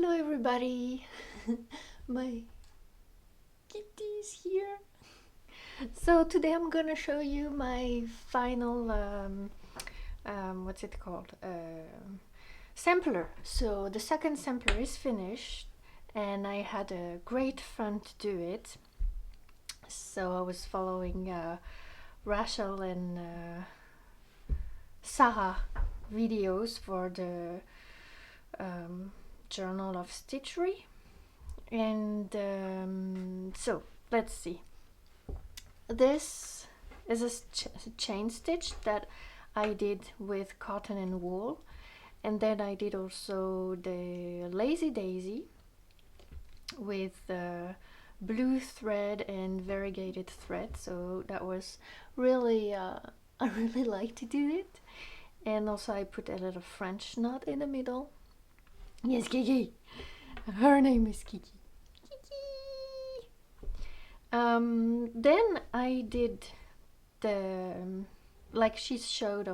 Hello everybody, my kitty's here. So today I'm gonna show you my final, what's it called, sampler. So the second sampler is finished and I had a great fun to do it. So I was following Rachel and Sarah videos for the Journal of Stitchery, and so let's see. This is a chain stitch that I did with cotton and wool, and then I did also the Lazy Daisy with blue thread and variegated thread, so that was really I really like to do it. And also I put a little French knot in the middle. Yes, Kiki. Her name is Kiki. Kiki. Then I did the like she showed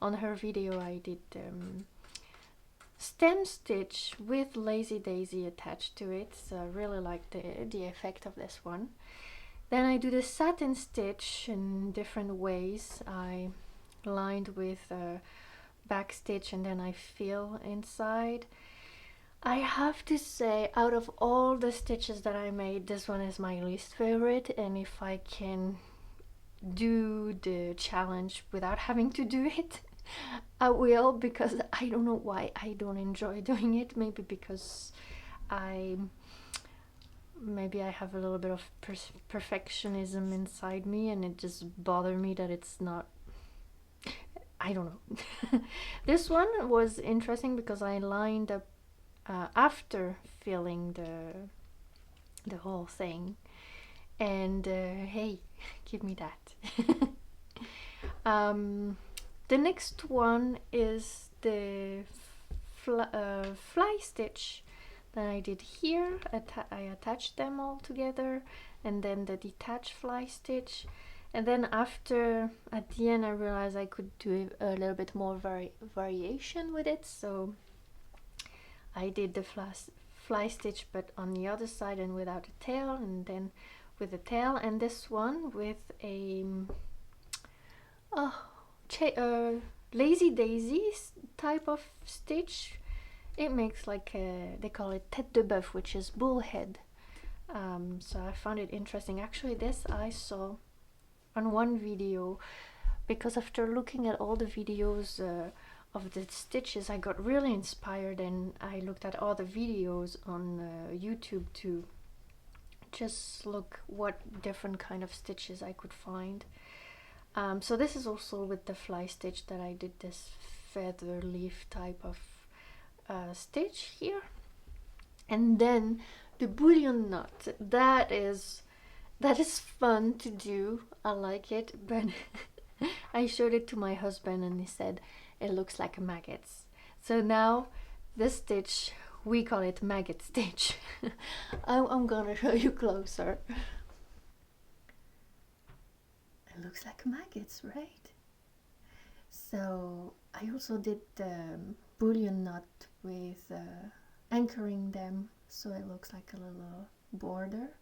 on her video. I did stem stitch with Lazy Daisy attached to it. So I really like the effect of this one. Then I do the satin stitch in different ways. I lined with back stitch and then I fill inside. I have to say, out of all the stitches that I made, this one is my least favorite, and if I can do the challenge without having to do it, I will, because I don't know why I don't enjoy doing it. Maybe because maybe I have a little bit of perfectionism inside me and it just bothers me that it's not, I don't know. This one was interesting because I lined up after filling the whole thing, and hey, give me that. The next one is the fly stitch that I did here. I attached them all together, and then the detached fly stitch. And then after, at the end, I realized I could do a little bit more variation with it, so I did the fly stitch but on the other side and without a tail, and then with a tail, and this one with a Lazy Daisy type of stitch. It makes like they call it tête de bœuf, which is bull head. So I found it interesting. Actually, this I saw on one video, because after looking at all the videos of the stitches, I got really inspired, and I looked at all the videos on YouTube to just look what different kind of stitches I could find. So this is also with the fly stitch that I did this feather leaf type of stitch here. And then the bullion knot, that is fun to do. I like it, but I showed it to my husband and he said it looks like a maggots. So now this stitch, we call it Maggot Stitch. I'm gonna show you closer. It looks like maggots, right? So I also did the bullion knot with anchoring them, so it looks like a little border,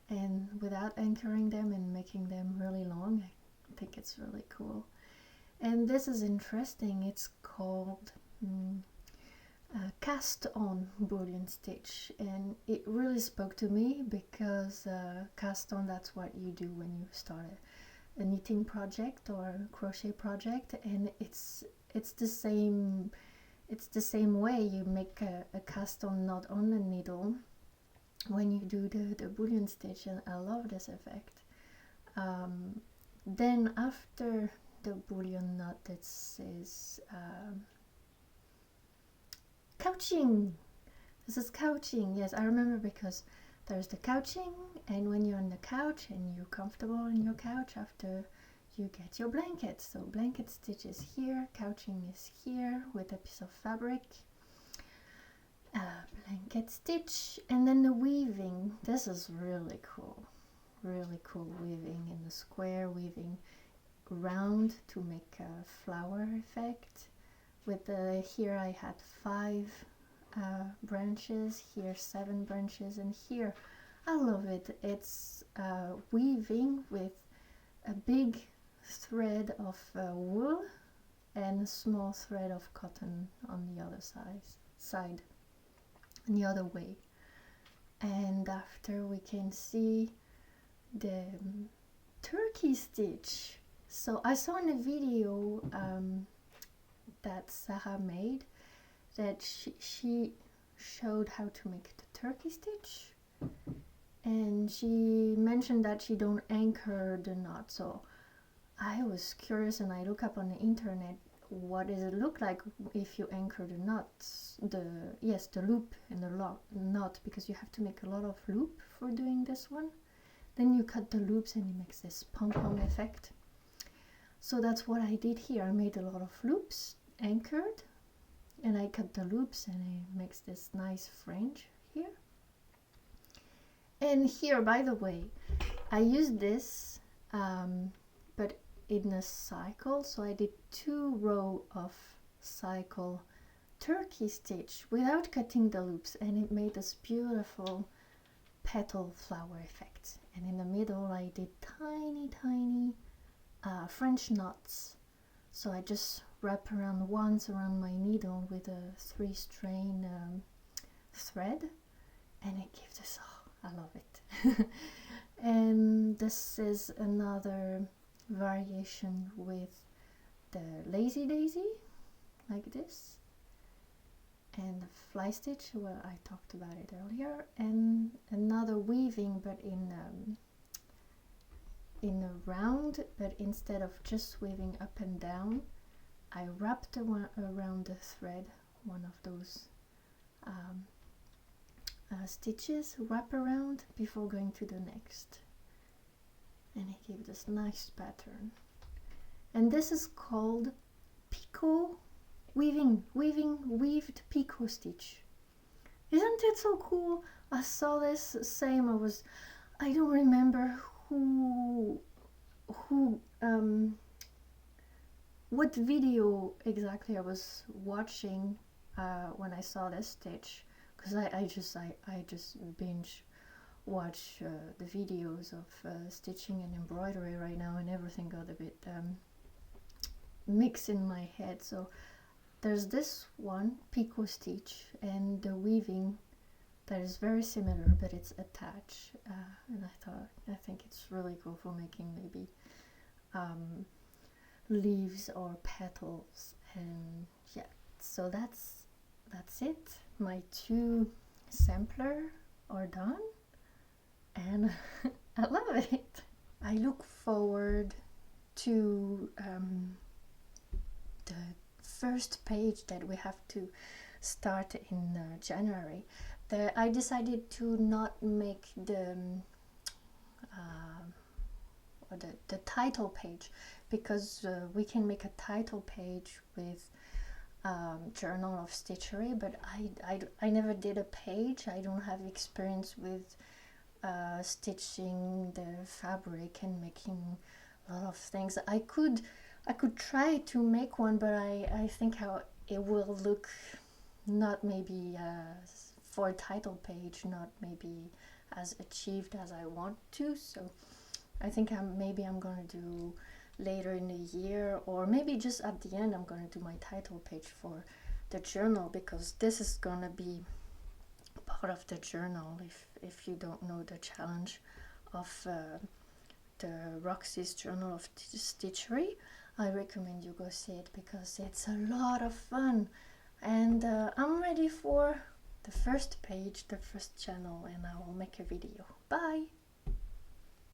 and without anchoring them and making them really long. I think it's really cool. And this is interesting. It's called cast on bullion stitch, and it really spoke to me because cast on, that's what you do when you start a knitting project or a crochet project, and it's the same way. You make a cast on knot on the needle when you do the bullion stitch, and I love this effect. Then after the bullion knot, this is couching. This is couching. Yes, I remember, because there's the couching, and when you're on the couch and you're comfortable on your couch, after you get your blanket. So blanket stitch is here, couching is here with a piece of fabric. Blanket stitch, and then the weaving. This is really cool weaving in the square, weaving round to make a flower effect. With the, here I had 5 branches, here 7 branches, and here I love it. It's weaving with a big thread of wool and a small thread of cotton on the other side and the other way. And after we can see the turkey stitch. So I saw in a video that Sarah made that she showed how to make the turkey stitch, and she mentioned that she don't anchor the knot. So I was curious and I look up on the internet, what does it look like if you anchor the knots, the loop and the knot, because you have to make a lot of loop for doing this one. Then you cut the loops and it makes this pom-pom effect. So that's what I did here. I made a lot of loops, anchored, and I cut the loops and it makes this nice fringe here. And here, by the way, I used this but in a cycle, so I did 2 rows of cycle turkey stitch without cutting the loops, and it made this beautiful petal flower effect. And in the middle I did tiny French knots, so I just wrap around once around my needle with a 3-strain thread, and it gives this, I love it. And this is another variation with the lazy daisy, like this, and the fly stitch, well, I talked about it earlier, and another weaving, but in a round, but instead of just weaving up and down, I wrapped around the thread one of those stitches, wrap around before going to the next, and it gives this nice pattern. And this is called picot weaved picot stitch. Isn't it so cool? I saw this I don't remember what video exactly I was watching when I saw this stitch, because I just binge watch the videos of stitching and embroidery right now, and everything got a bit mixed in my head. So there's this one, picot stitch, and the weaving that is very similar, but it's attached, and I think it's really cool for making maybe leaves or petals. And yeah, so that's it. My 2 sampler are done, and I love it. I look forward to the first page that we have to start in January. I decided to not make the title page, because we can make a title page with Journal of Stitchery, but I never did a page. I don't have experience with stitching the fabric and making a lot of things. I could try to make one, but I think how it will look, not maybe for a title page, not maybe as achieved as I want to. So I think maybe I'm gonna do later in the year, or maybe just at the end I'm gonna do my title page for the journal, because this is gonna be part of the journal. If you don't know the challenge of the Roxy's Journal of Stitchery, I recommend you go see it, because it's a lot of fun. And I'm ready for the first page, the first channel, and I will make a video. Bye!